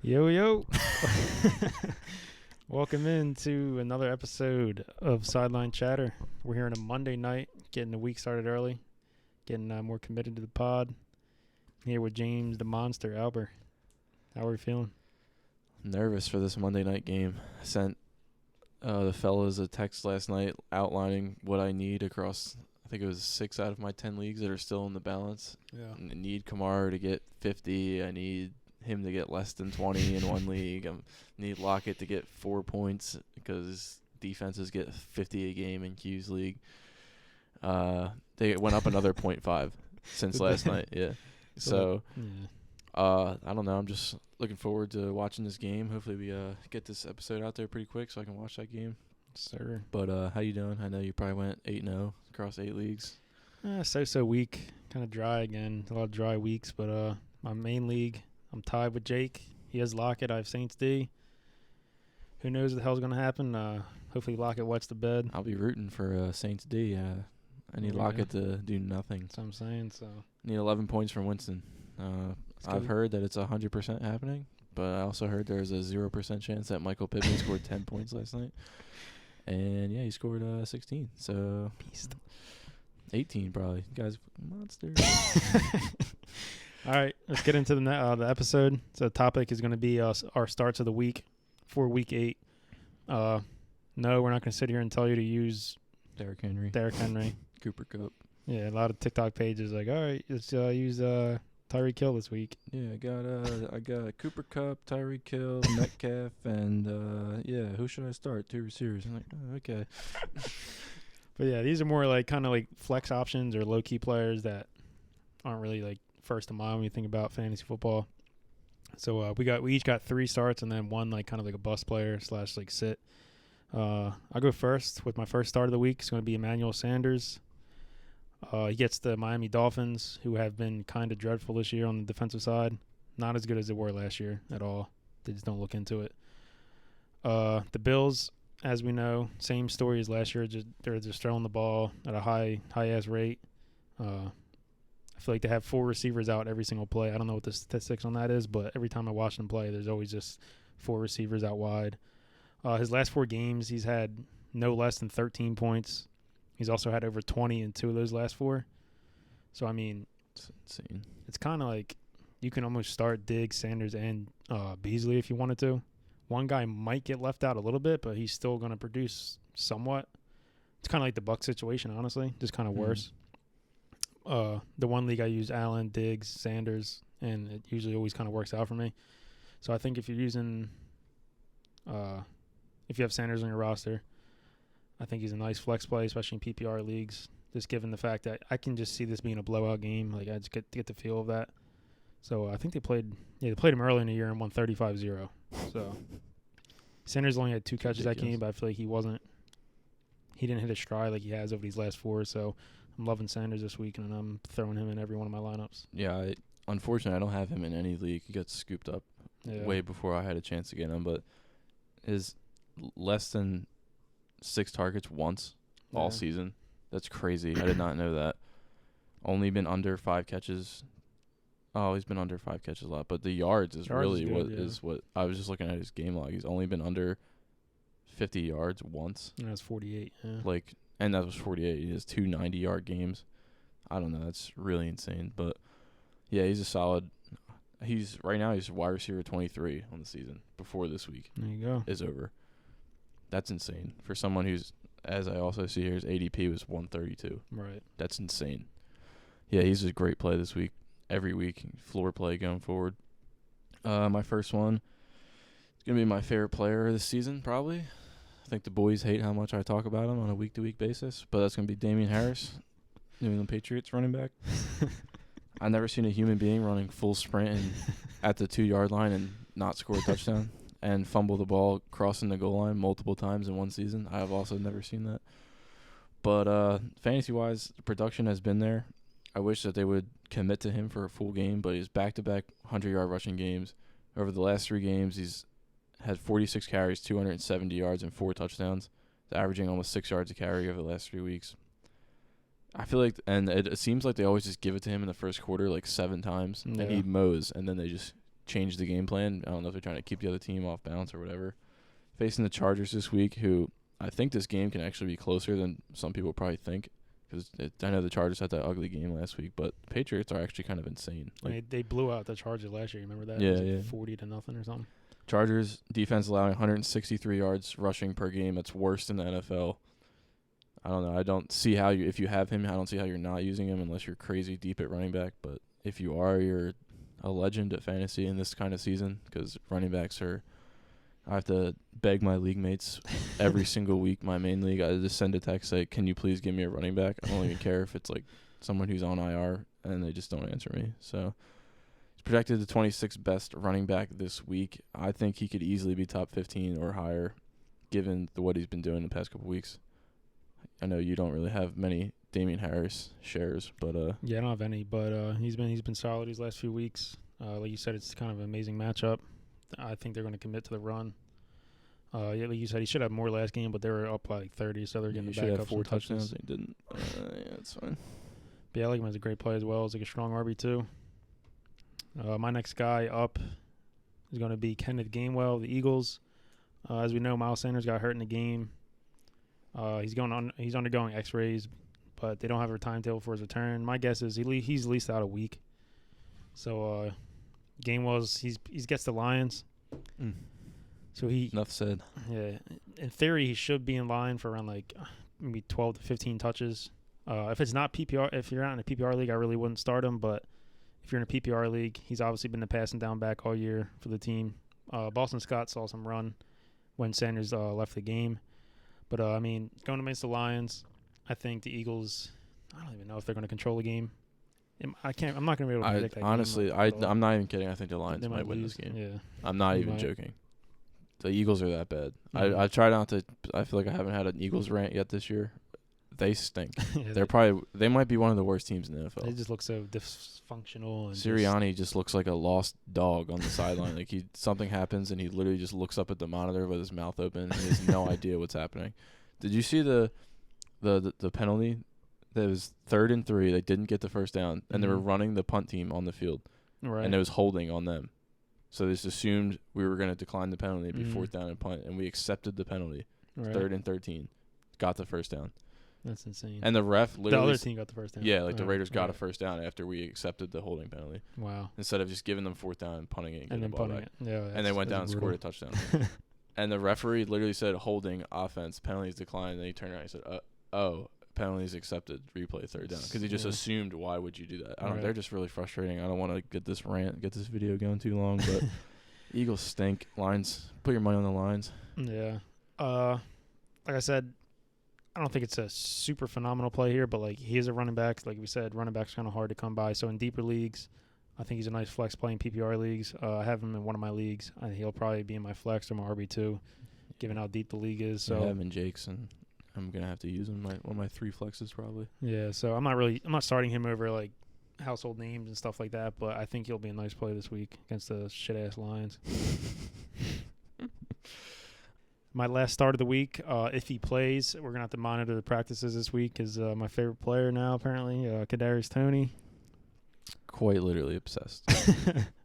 Yo, yo. Welcome into another episode of Sideline Chatter. We're here on a Monday night, getting the week started early, getting more committed to the pod. Here with James, the monster, Albert. How are we feeling? Nervous for this Monday night game. I sent the fellas a text last night outlining what I need across, I think it was 6 out of my 10 leagues that are still in the balance. Yeah. I need Kamara to get 50. I need him to get less than 20 in one league. I need Lockett to get 4 points because defenses get 50 a game in Q's league. They went up another 0.5 since last night. Yeah. So, I don't know. I'm just looking forward to watching this game. Hopefully we get this episode out there pretty quick so I can watch that game. Sir. But how you doing? I know you probably went 8-0 across 8 leagues. So weak. Kind of dry again. A lot of dry weeks. But my main league, I'm tied with Jake. He has Lockett. I have Saints D. Who knows what the hell's going to happen? Hopefully Lockett wets the bed. I'll be rooting for Saints D. I need Lockett to do nothing. That's what I'm saying. So I need 11 points from Winston. I've heard that it's 100% happening, but I also heard there's a 0% chance that Michael Pittman scored 10 points last night. And, yeah, he scored 16. So, beast. 18 probably. Guys, monster. All right, let's get into the episode. So the topic is going to be our starts of the week for Week 8. No, we're not going to sit here and tell you to use Derrick Henry. Cooper Kupp. Yeah, a lot of TikTok pages like, all right, let's use Tyreek Hill this week. Yeah, I got Cooper Kupp, Tyreek Hill, Metcalf, and who should I start? 2 receivers. I'm like, oh, okay. But yeah, these are more like kind of like flex options or low key players that aren't really like first in mind when you think about fantasy football. So we each got 3 starts and then one like kind of like a bust player / like sit. I'll go first with my first start of the week. It's going to be Emmanuel Sanders. He gets the Miami Dolphins, who have been kind of dreadful this year on the defensive side. Not as good as they were last year at all. They just don't look into it. The Bills, as we know, same story as last year. They're just throwing the ball at a high ass rate. I feel like they have 4 receivers out every single play. I don't know what the statistics on that is, but every time I watch them play, there's always just 4 receivers out wide. His last 4 games, he's had no less than 13 points. He's also had over 20 in 2 of those last 4. So, I mean, it's insane. It's kind of like you can almost start Diggs, Sanders, and Beasley if you wanted to. One guy might get left out a little bit, but he's still going to produce somewhat. It's kind of like the Bucs situation, honestly, just kind of worse. The one league I use Allen, Diggs, Sanders, and it usually always kind of works out for me. So I think if you're using if you have Sanders on your roster, I think he's a nice flex play, especially in PPR leagues, just given the fact that I can just see this being a blowout game. Like, I just get the feel of that. So I think they played him early in the year and won 35-0. So Sanders only had 2 catches that game, but I feel like he didn't hit a stride like he has over these last 4. So I'm loving Sanders this week, and I'm throwing him in every one of my lineups. Yeah, unfortunately, I don't have him in any league. He got scooped up way before I had a chance to get him, but his less than 6 targets once all season. That's crazy. I did not know that. Only been under 5 catches. Oh, he's been under 5 catches a lot, but the yards is really what I was just looking at his game log. He's only been under 50 yards once. And that's 48. Yeah. And that was 48. He has 2 90-yard games. I don't know. That's really insane. But, yeah, he's a solid. Right now he's wide receiver 23 on the season before this week. There you go. Is over. That's insane. For someone who's, as I also see here, his ADP was 132. Right. That's insane. Yeah, he's a great play this week. Every week, floor play going forward. My first one is going to be my favorite player this season, probably. I think the boys hate how much I talk about him on a week-to-week basis, but that's going to be Damian Harris, New England Patriots running back. I've never seen a human being running full sprint and at the 2-yard line and not score a touchdown and fumble the ball crossing the goal line multiple times in one season. I have also never seen that. But fantasy-wise, the production has been there. I wish that they would commit to him for a full game, but he's back-to-back 100-yard rushing games. Over the last 3 games, he's had 46 carries, 270 yards, and 4 touchdowns. He's averaging almost 6 yards a carry over the last 3 weeks. I feel like, and it seems like they always just give it to him in the first quarter like 7 times, and he mows, and then they just change the game plan. I don't know if they're trying to keep the other team off balance or whatever. Facing the Chargers this week, who I think this game can actually be closer than some people probably think. Because I know the Chargers had that ugly game last week, but the Patriots are actually kind of insane. Like, they blew out the Chargers last year. Remember that? Yeah, Was it yeah. 40-0 or something. Chargers defense allowing 163 yards rushing per game. That's worse than the NFL. I don't know. I don't see how if you have him, I don't see how you're not using him unless you're crazy deep at running back. But if you are, you're a legend at fantasy in this kind of season because running backs are. I have to beg my league mates every single week. My main league, I just send a text say, "Can you please give me a running back?" I don't even care if it's like someone who's on IR and they just don't answer me. So he's projected the 26th best running back this week. I think he could easily be top 15 or higher, given what he's been doing the past couple weeks. I know you don't really have many Damian Harris shares, but yeah, I don't have any, but he's been solid these last few weeks. Like you said, it's kind of an amazing matchup. I think they're going to commit to the run. Yeah, like you said, he should have more last game, but they were up by like 30, so they're getting he the back should up have 4 some touchdowns. touches. He didn't. Yeah, that's fine. But yeah, I like him as a great play as well. He's like a strong RB2. My next guy up is going to be Kenneth Gainwell of the Eagles. As we know, Miles Sanders got hurt in the game. He's undergoing X-rays, but they don't have a timetable for his return. My guess is he's at least out a week. So Gainwell's he gets the Lions. So Enough said. Yeah, in theory he should be in line for around like maybe 12 to 15 touches. If it's not PPR, if you're not in a PPR league, I really wouldn't start him. But if you're in a PPR league, he's obviously been the passing down back all year for the team. Boston Scott saw some run when Sanders left the game. But, I mean, going against the Lions, I think the Eagles, I don't even know if they're going to control the game. I'm not going to be able to predict that honestly, game. I'm not even kidding. I think the Lions They might win this lose. game. Yeah. I'm not They even might. joking. The Eagles are that bad. Mhm. I try not to. I feel like I haven't had an Eagles rant yet this year. They stink. Yeah, They might be one of the worst teams in the NFL. they just look so dysfunctional. And Sirianni just looks like a lost dog on the sideline. Like something happens and he literally just looks up at the monitor with his mouth open and he has no idea what's happening. Did you see the penalty? That was 3rd and 3. They didn't get the first down and they were running the punt team on the field right. and it was holding on them. So they just assumed we were going to decline the penalty, be 4th down and punt, and we accepted the penalty. Right. 3rd and 13, got the first down. That's insane. And the ref literally... The other team got the first down. Yeah, like the Right, Raiders got right. a first down after we accepted the holding penalty. Wow. Instead of just giving them 4th down and punting it and And getting then the ball punting back. it. Yeah, And they went down and scored a brutal. touchdown. And the referee literally said holding, offense, penalties declined. And then he turned around and he said, penalties accepted, replay 3rd down. Because he just assumed, why would you do that? Right. They're just really frustrating. I don't want to get this video going too long, but Eagles stink. Lions, put your money on the Lions. Yeah. Like I said, I don't think it's a super phenomenal play here, but like he is a running back. Like we said, running back's kind of hard to come by. So in deeper leagues, I think he's a nice flex play in PPR leagues. I have him in one of my leagues. And he'll probably be in my flex or my RB2, given how deep the league is. So I have him in Jake's, and I'm gonna have to use him one of my 3 flexes probably. yeah. So I'm not starting him over like household names and stuff like that. But I think he'll be a nice play this week against the shit ass Lions. My last start of the week, if he plays, we're gonna have to monitor the practices this week. Is my favorite player now apparently, Kadarius Toney. Quite literally obsessed.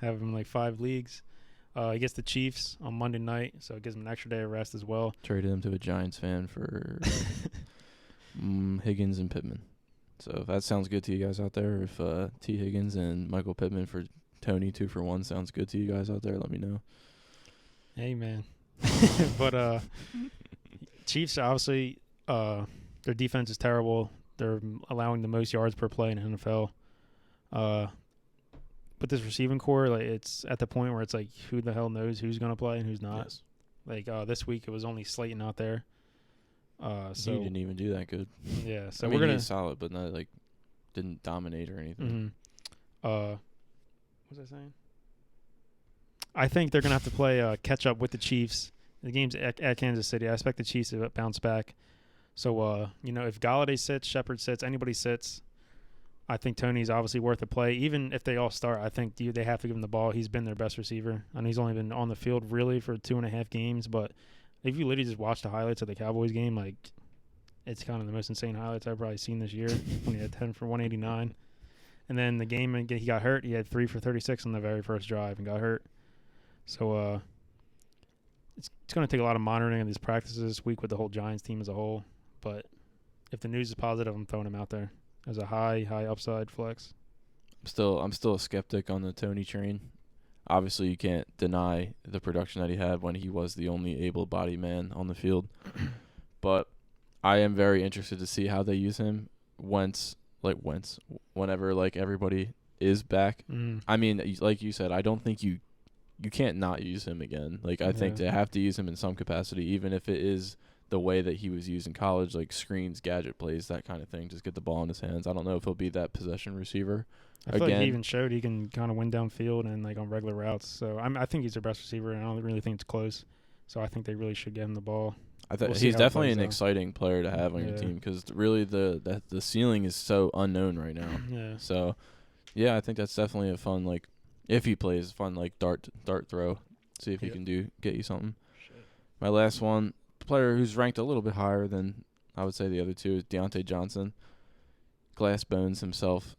Have him in like 5 leagues. He gets the Chiefs on Monday night, so it gives him an extra day of rest as well. Traded him to a Giants fan for Higgins and Pittman. So if that sounds good to you guys out there, if T. Higgins and Michael Pittman for Tony 2 for 1 sounds good to you guys out there, let me know. Hey man. But Chiefs obviously their defense is terrible. They're allowing the most yards per play in the NFL. But this receiving core, like it's at the point where it's like who the hell knows who's gonna play and who's not. Yes. Like this week it was only Slayton out there. So he didn't even do that good. yeah, so I mean, we're gonna he's solid, but not like didn't dominate or anything. what was I saying? I think they're gonna have to play catch up with the Chiefs. The game's at Kansas City. I expect the Chiefs to bounce back. So if Galladay sits, Shepard sits, anybody sits, I think Tony's obviously worth a play. Even if they all start, I think they have to give him the ball. He's been their best receiver. I know he's only been on the field really for 2.5 games, but if you literally just watch the highlights of the Cowboys game, like it's kind of the most insane highlights I've probably seen this year when he had 10 for 189. And then the game he got hurt. He had 3 for 36 on the very first drive and got hurt. So it's going to take a lot of monitoring of these practices this week with the whole Giants team as a whole. But if the news is positive, I'm throwing him out there as a high upside flex. I'm still a skeptic on the Tony train. Obviously, you can't deny the production that he had when he was the only able-bodied man on the field. But I am very interested to see how they use him whenever like everybody is back. I mean, like you said, I don't think you can't not use him again. Like I think they have to use him in some capacity, even if it is the way that he was used in college, like screens, gadget plays, that kind of thing. Just get the ball in his hands. I don't know if he'll be that possession receiver. I feel like he even showed he can kind of win downfield and like on regular routes. So I think he's their best receiver, and I don't really think it's close. So I think they really should get him the ball. He's definitely an exciting player to have on your team because really the ceiling is so unknown right now. Yeah. So, yeah, I think that's definitely a fun, like, if he plays, fun, like, dart throw. See if he can get you something. Shit. My last one, player who's ranked a little bit higher than I would say the other two is Deontay Johnson. Glass bones himself.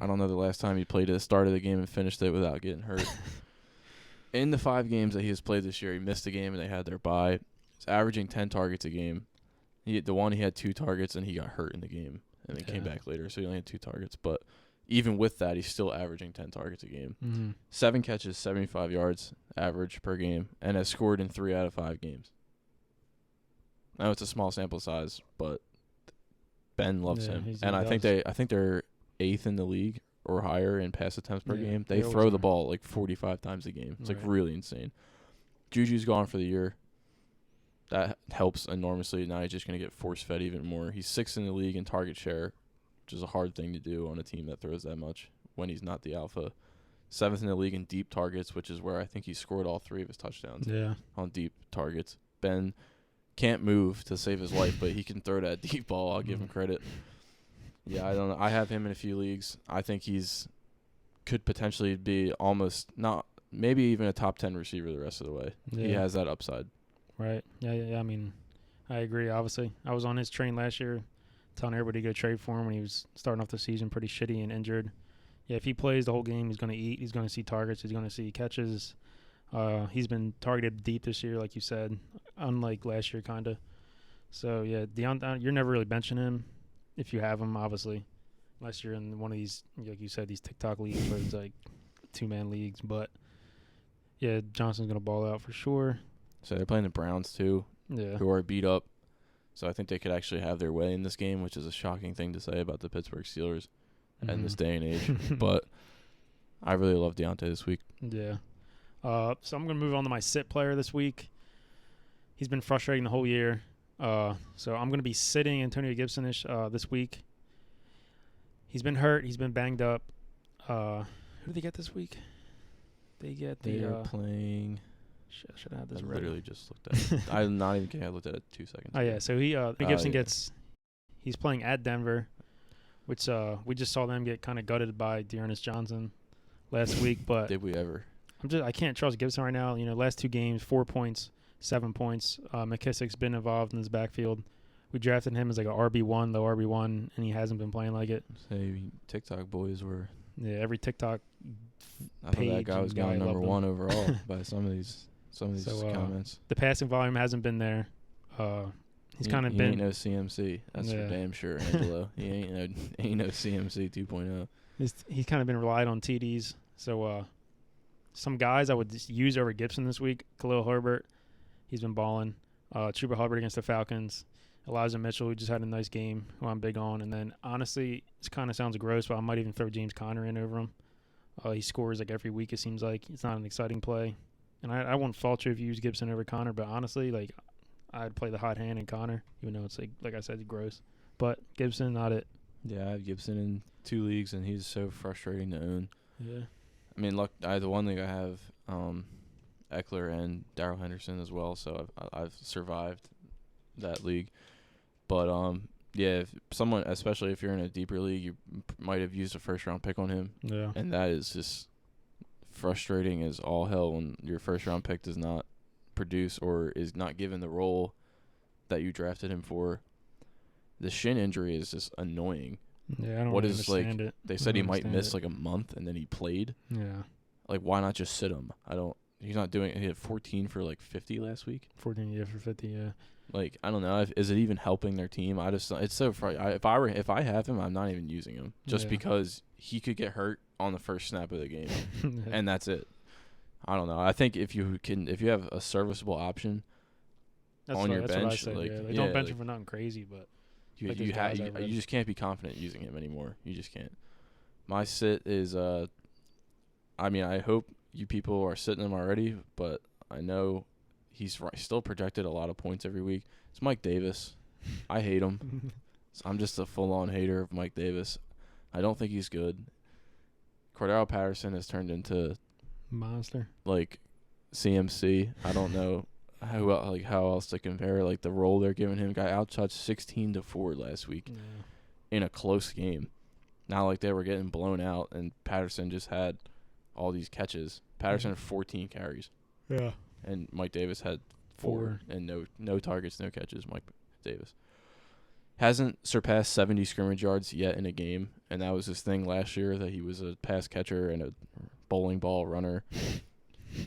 I don't know the last time he played at the start of the game and finished it without getting hurt. In the 5 games that he has played this year, he missed a game and they had their bye. He's averaging 10 targets a game. He had 2 targets and he got hurt in the game and then came back later, so he only had 2 targets. But even with that, he's still averaging 10 targets a game. Mm-hmm. 7 catches, 75 yards average per game, and has scored in 3 out of 5 games. I know it's a small sample size, but Ben loves him, and I think they're 8th in the league or higher in pass attempts per game. They throw the ball like 45 times a game. It's like really insane. Juju's gone for the year. That helps enormously. Now he's just going to get force-fed even more. He's 6th in the league in target share, which is a hard thing to do on a team that throws that much when he's not the alpha. 7th in the league in deep targets, which is where I think he scored all 3 of his touchdowns on deep targets. Ben can't move to save his life, but he can throw that deep ball. I'll give him credit. Yeah, I don't know. I have him in a few leagues. I think could potentially be almost not, maybe even a top 10 receiver the rest of the way. Yeah. He has that upside. Right. Yeah. I mean, I agree, obviously. I was on his train last year telling everybody to go trade for him when he was starting off the season pretty shitty and injured. Yeah, if he plays the whole game, he's going to eat. He's going to see targets. He's going to see catches. He's been targeted deep this year, like you said, unlike last year, kind of. So, yeah, Deontay, you're never really benching him if you have him, obviously, unless you're in one of these, like you said, these TikTok leagues where it's like 2-man leagues. But, yeah, Johnson's going to ball out for sure. So they're playing the Browns, too, who are beat up. So I think they could actually have their way in this game, which is a shocking thing to say about the Pittsburgh Steelers in this day and age. But I really love Deontay this week. Yeah. So I'm going to move on to my sit player this week. He's been frustrating the whole year. So I'm going to be sitting Antonio Gibson-ish this week. He's been hurt. He's been banged up. Who did they get this week? They're playing. Should I have this I ready? literally just looked at it. I'm not even kidding. I looked at it 2 seconds ago. Oh, yeah. So Gibson he's playing at Denver, which we just saw them get kind of gutted by Dearness Johnson last week. But did we ever? I can't trust Gibson right now. You know, last 2 games, 4 points, 7 points. McKissick's been involved in his backfield. We drafted him as like a RB1, low RB1, and he hasn't been playing like it. Say TikTok boys were. Yeah, every TikTok. I thought that guy was going number 1 overall by some of these comments. The passing volume hasn't been there. He's kind of been. He ain't no CMC. That's for damn sure, Angelo. He ain't no CMC 2.0. He's kind of been relied on TDs. So some guys I would just use over Gibson this week. Khalil Herbert, he's been balling. Chuba Hubbard against the Falcons. Elijah Mitchell, who just had a nice game, who I'm big on. And then, honestly, this kind of sounds gross, but I might even throw James Conner in over him. He scores like every week, it seems like. It's not an exciting play. And I won't fault you if you use Gibson over Conner, but honestly, like, I'd play the hot hand in Conner, even though it's, like I said, it's gross. But Gibson, not it. Yeah, I have Gibson in 2 leagues, and he's so frustrating to own. Yeah. I mean, look, the one league I have Eckler and Darrell Henderson as well, so I've survived that league. But, yeah, if someone, especially if you're in a deeper league, you might have used a first-round pick on him. Yeah. And that is just frustrating as all hell when your first-round pick does not produce or is not given the role that you drafted him for. The shin injury is just annoying. Yeah, I don't What really is, like, understand it. they I said he don't might understand miss it. like a month and then he played. Yeah, Like, why not just sit him? He's not doing it. He had 14 for like 50 last week. 14 for 50. Yeah, Like, I don't know. Is it even helping their team? It's so frightening. If I have him, I'm not even using him just Yeah. because he could get hurt on the first snap of the game, and and that's it. I don't know. I think if you have a serviceable option on your that's what I bench, said. like, Yeah, yeah, don't bench like, him for nothing crazy, but you like you, those ha- guys you, I read. you just can't be confident using him anymore. You just can't. My sit is I mean, I hope you people are sitting him already, but I know he's still projected a lot of points every week. It's Mike Davis. I hate him. I'm just a full-on hater of Mike Davis. I don't think he's good. Cordero Patterson has turned into monster. like CMC. I don't know how else to compare. Like the role they're giving him, guy outtouched 16-4 last week Yeah. in a close game. Not like they were getting blown out, and Patterson just had all these catches. Patterson had 14 carries, Yeah. and Mike Davis had 4 and no targets, no catches. Mike Davis hasn't surpassed 70 scrimmage yards yet in a game, and that was his thing last year, that he was a pass catcher and a bowling ball runner.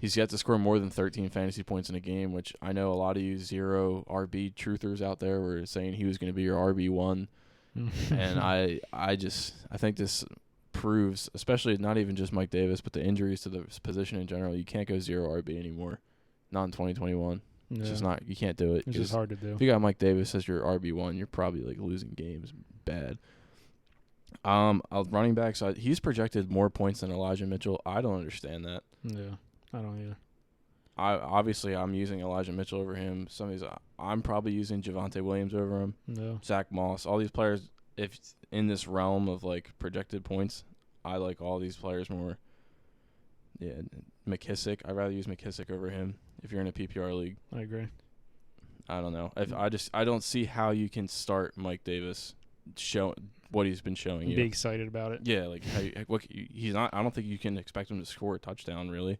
He's yet to score more than 13 fantasy points in a game, which I know a lot of you zero RB truthers out there were saying he was going to be your RB1. And I think this proves, especially not even just Mike Davis, but the injuries to the position in general, you can't go zero RB anymore. Not in 2021. Yeah. It's just not. You can't do it. It's just hard to do. If you got Mike Davis as your RB1, you're probably like losing games bad. Running back side, he's projected more points than Elijah Mitchell. I don't understand that. Yeah, I don't either. I'm using Elijah Mitchell over him. Some of these, I'm probably using Javonte Williams over him. No. Zach Moss, all these players. If it's in this realm of like projected points, I like all these players more. Yeah, McKissick, I'd rather use McKissick over him if you're in a PPR league. I agree. I don't know. I don't see how you can start Mike Davis show what he's been showing you. Be excited about it. Yeah, like he's not. I don't think you can expect him to score a touchdown really,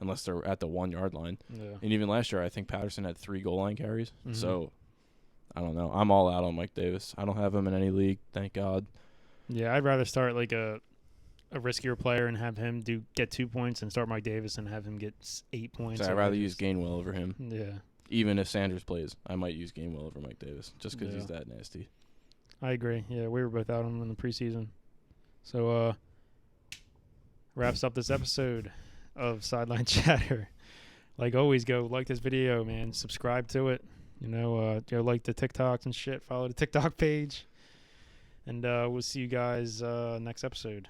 unless they're at the 1 yard line. Yeah. And even last year, I think Patterson had 3 goal line carries. Mhm. So I don't know. I'm all out on Mike Davis. I don't have him in any league, thank God. Yeah, I'd rather start like a riskier player and have him get 2 points and start Mike Davis and have him get 8 points. So I'd rather use Gainwell over him. Yeah. Even if Sanders plays, I might use Gainwell over Mike Davis just because he's that nasty. I agree. Yeah, we were both out on him in the preseason. So wraps up this episode of Sideline Chatter. Like always, go like this video, man. Subscribe to it. Go like the TikToks and shit. Follow the TikTok page. And we'll see you guys next episode.